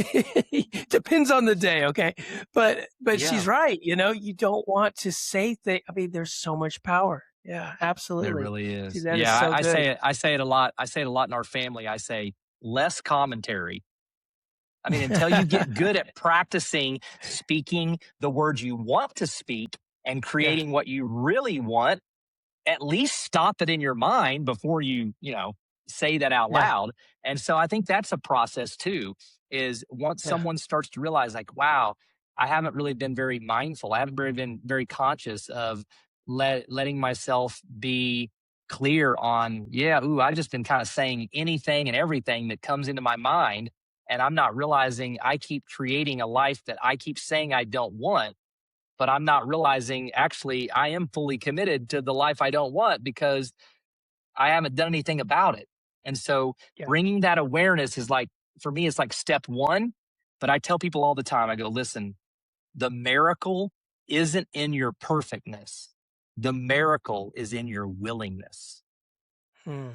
depends on the day. Okay. But she's Yeah. right. You don't want to say things. I mean, there's so much power. Yeah, There absolutely. really Dude, is. that is Yeah, so I good. say it. I say it a lot. I say it a lot in our family. I say less commentary. I mean, until you get good at practicing speaking the words you want to speak and Yeah. creating what you really want, at least stop it in your mind before you say that out Yeah. loud. And so I think that's a process too, is once Yeah. someone starts to realize like, wow, I haven't really been very mindful. I haven't really been very conscious of letting myself be clear on, yeah, ooh, I've just been kind of saying anything and everything that comes into my mind. And I'm not realizing I keep creating a life that I keep saying I don't want, but I'm not realizing actually I am fully committed to the life I don't want because I haven't done anything about it. And so Yeah. bringing that awareness is like, for me, it's like step one. But I tell people all the time, I go, listen, the miracle isn't in your perfectness, the miracle is in your willingness. Hmm.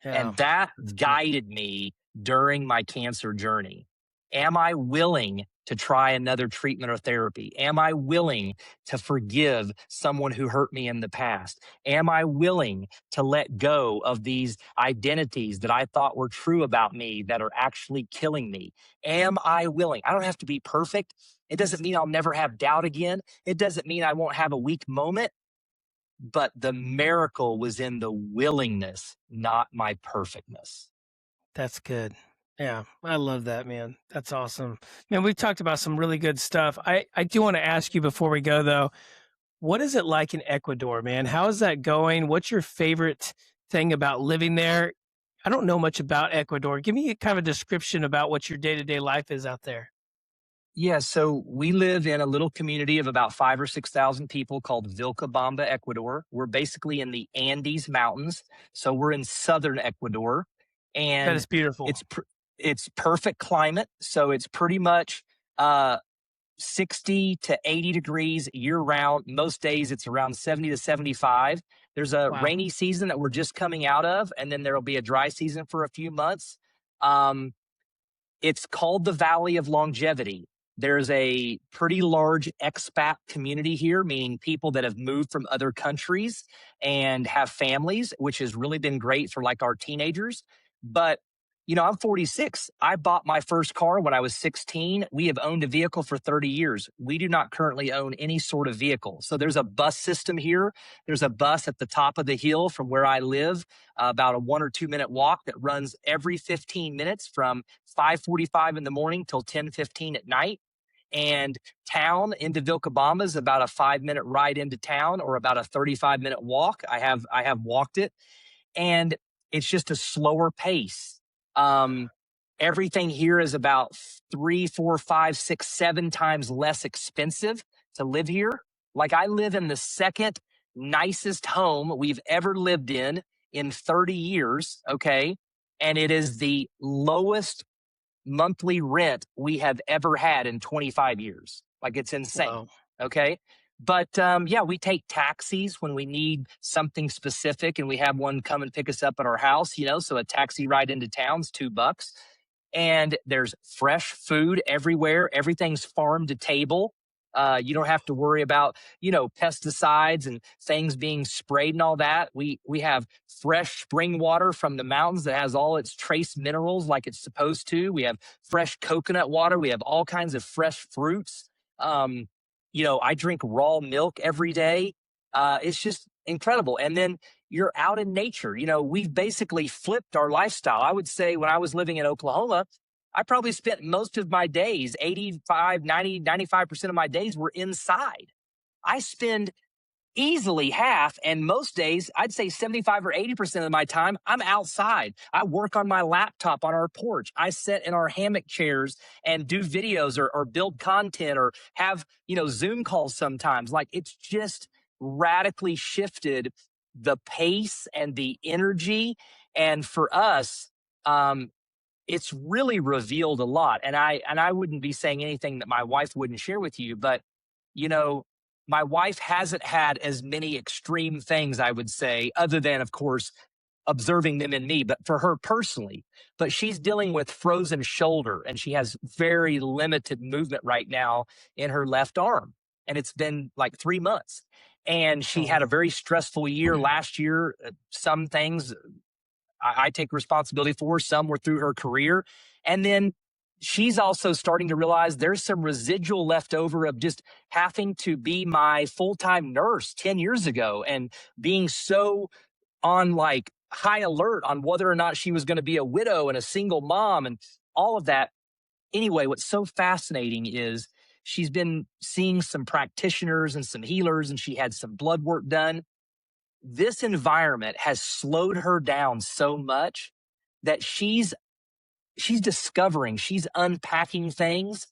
Yeah. And that That's good. guided me during my cancer journey. Am I willing to try another treatment or therapy? Am I willing to forgive someone who hurt me in the past? Am I willing to let go of these identities that I thought were true about me that are actually killing me? Am I willing? I don't have to be perfect. It doesn't mean I'll never have doubt again. It doesn't mean I won't have a weak moment, but the miracle was in the willingness, not my perfectness. That's good. Yeah, I love that, man. That's awesome. Man, we talked about some really good stuff. I do want to ask you before we go, though, what is it like in Ecuador, man? How is that going? What's your favorite thing about living there? I don't know much about Ecuador. Give me a kind of a description about what your day-to-day life is out there. Yeah, so we live in a little community of about 5 or 6,000 people called Vilcabamba, Ecuador. We're basically in the Andes Mountains, so we're in southern Ecuador, That and is beautiful. it's perfect climate. So it's pretty much uh, 60 to 80 degrees year round. Most days it's around 70 to 75. There's a Wow. rainy season that we're just coming out of, and then there'll be a dry season for a few months. Um, it's called the Valley of Longevity. There's a pretty large expat community here, meaning people that have moved from other countries and have families, which has really been great for like our teenagers. But, I'm 46. I bought my first car when I was 16. We have owned a vehicle for 30 years. We do not currently own any sort of vehicle. So there's a bus system here. There's a bus at the top of the hill from where I live, about a 1 or 2 minute walk that runs every 15 minutes from 5:45 in the morning till 10:15 at night. And town into Vilcabamba is about a 5 minute ride into town or about a 35-minute walk. I have walked it, and it's just a slower pace. Um, Everything here is about 3, 4, 5, 6, 7 times less expensive to live here. Like I live in the second nicest home we've ever lived in 30 years. Okay. And it is the lowest monthly rent we have ever had in 25 years. Like it's insane. Wow. Okay. But yeah, we take taxis when we need something specific, and we have one come and pick us up at our house, so a taxi ride into town's $2. And there's fresh food everywhere. Everything's farm to table. You don't have to worry about, pesticides and things being sprayed and all that. We have fresh spring water from the mountains that has all its trace minerals like it's supposed to. We have fresh coconut water. We have all kinds of fresh fruits. I drink raw milk every day. It's just incredible. And then you're out in nature. We've basically flipped our lifestyle. I would say when I was living in Oklahoma, I probably spent most of my days, 85, 90, 95% of my days were inside. I spend easily half, and most days I'd say 75 or 80% of my time I'm outside. I work on my laptop on our porch. I sit in our hammock chairs and do videos or build content or have Zoom calls sometimes. Like it's just radically shifted the pace and the energy. And for us, it's really revealed a lot. And I wouldn't be saying anything that my wife wouldn't share with you, but you know my wife hasn't had as many extreme things, I would say, other than, of course, observing them in me, but for her personally. But she's dealing with frozen shoulder, and she has very limited movement right now in her left arm. And it's been like 3 months. And she had a Oh, very stressful year last year. Some things I take responsibility for, some were through her career. And then she's also starting to realize there's some residual left over of just having to be my full-time nurse 10 years ago and being so on like high alert on whether or not she was going to be a widow and a single mom and all of that. Anyway, what's so fascinating is she's been seeing some practitioners and some healers, and she had some blood work done. This environment has slowed her down so much that she's discovering, she's unpacking things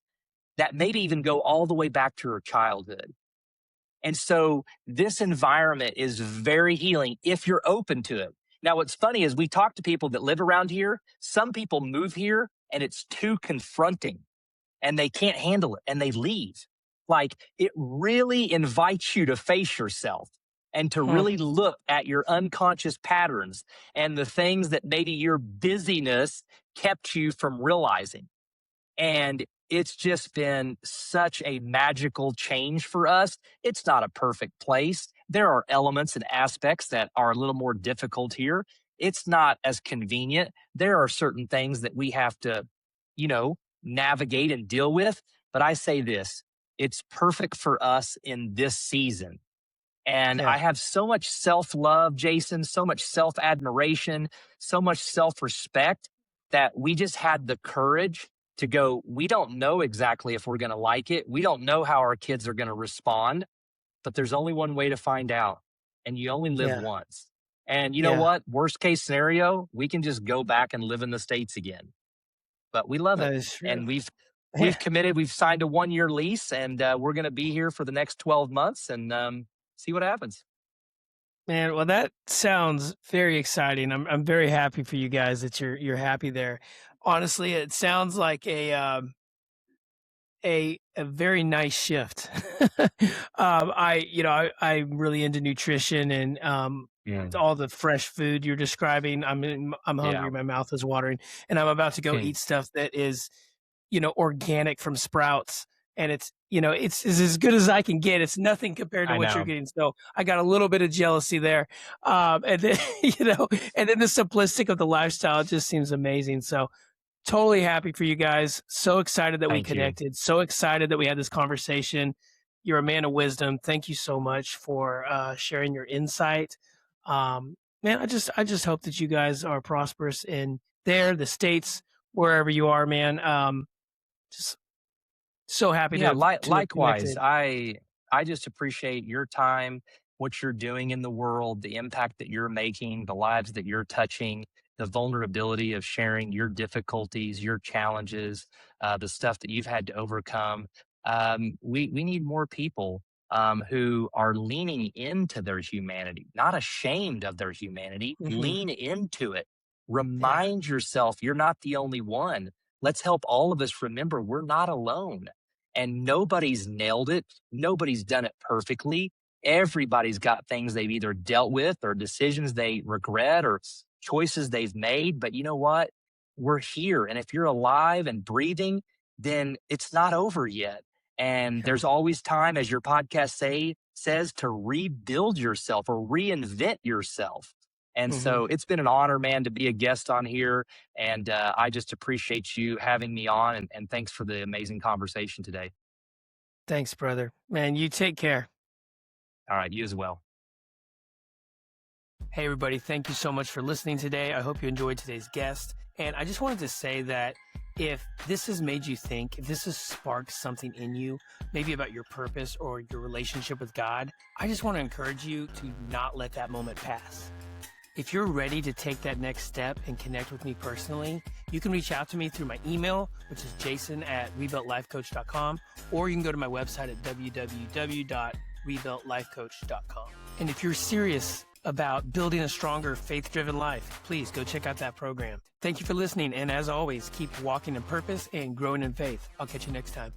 that maybe even go all the way back to her childhood. And so this environment is very healing if you're open to it. Now, what's funny is we talk to people that live around here. Some people move here and it's too confronting and they can't handle it and they leave. Like it really invites you to face yourself and to huh. really look at your unconscious patterns and the things that maybe your busyness kept you from realizing. And it's just been such a magical change for us. It's not a perfect place. There are elements and aspects that are a little more difficult here. It's not as convenient. There are certain things that we have to, navigate and deal with. But I say this, it's perfect for us in this season And Yeah. I have so much self love, Jason, so much self admiration, so much self respect that we just had the courage to go, we don't know exactly if we're going to like it. We don't know how our kids are going to respond, but there's only one way to find out. And you only live Yeah. once. And you know Yeah. what? Worst case scenario, we can just go back and live in the States again. But we love it. That is true. And we've Yeah. committed, we've signed a 1 year lease, and we're going to be here for the next 12 months and see what happens. Man, well, that sounds very exciting. I'm very happy for you guys that you're happy there. Honestly, it sounds like a very nice shift. I'm really into nutrition and Mm. all the fresh food you're describing. I'm Yeah. hungry, my mouth is watering, and I'm about to go Hmm. eat stuff that is, organic from Sprouts, and it's as good as I can get. It's nothing compared to I what you're know. getting. So I got a little bit of jealousy there, and then and then the simplistic of the lifestyle just seems amazing. So totally happy for you guys. So excited that we Thank you. connected. So excited that we had this conversation. You're a man of wisdom. Thank you so much for sharing your insight. Man, I just hope that you guys are prosperous in the States, wherever you are, man. Just so happy Yeah, to have likewise. connected. I just appreciate your time, what you're doing in the world, the impact that you're making, the lives that you're touching, the vulnerability of sharing your difficulties, your challenges, the stuff that you've had to overcome. We need more people who are leaning into their humanity, not ashamed of their humanity. Hmm. Lean into it. Yeah. Remind yourself you're not the only one. Let's help all of us remember we're not alone, and nobody's nailed it. Nobody's done it perfectly. Everybody's got things they've either dealt with or decisions they regret or choices they've made. But you know what? We're here. And if you're alive and breathing, then it's not over yet. And Yeah. there's always time, as your podcast says, to rebuild yourself or reinvent yourself. And Hmm. so it's been an honor, man, to be a guest on here. And I just appreciate you having me on. And thanks for the amazing conversation today. Thanks, brother. Man, you take care. All right. You as well. Hey, everybody. Thank you so much for listening today. I hope you enjoyed today's guest. And I just wanted to say that if this has made you think, if this has sparked something in you, maybe about your purpose or your relationship with God, I just want to encourage you to not let that moment pass. If you're ready to take that next step and connect with me personally, you can reach out to me through my email, which is jason@rebuiltlifecoach.com, or you can go to my website at www.rebuiltlifecoach.com. And if you're serious about building a stronger faith-driven life, please go check out that program. Thank you for listening. And as always, keep walking in purpose and growing in faith. I'll catch you next time.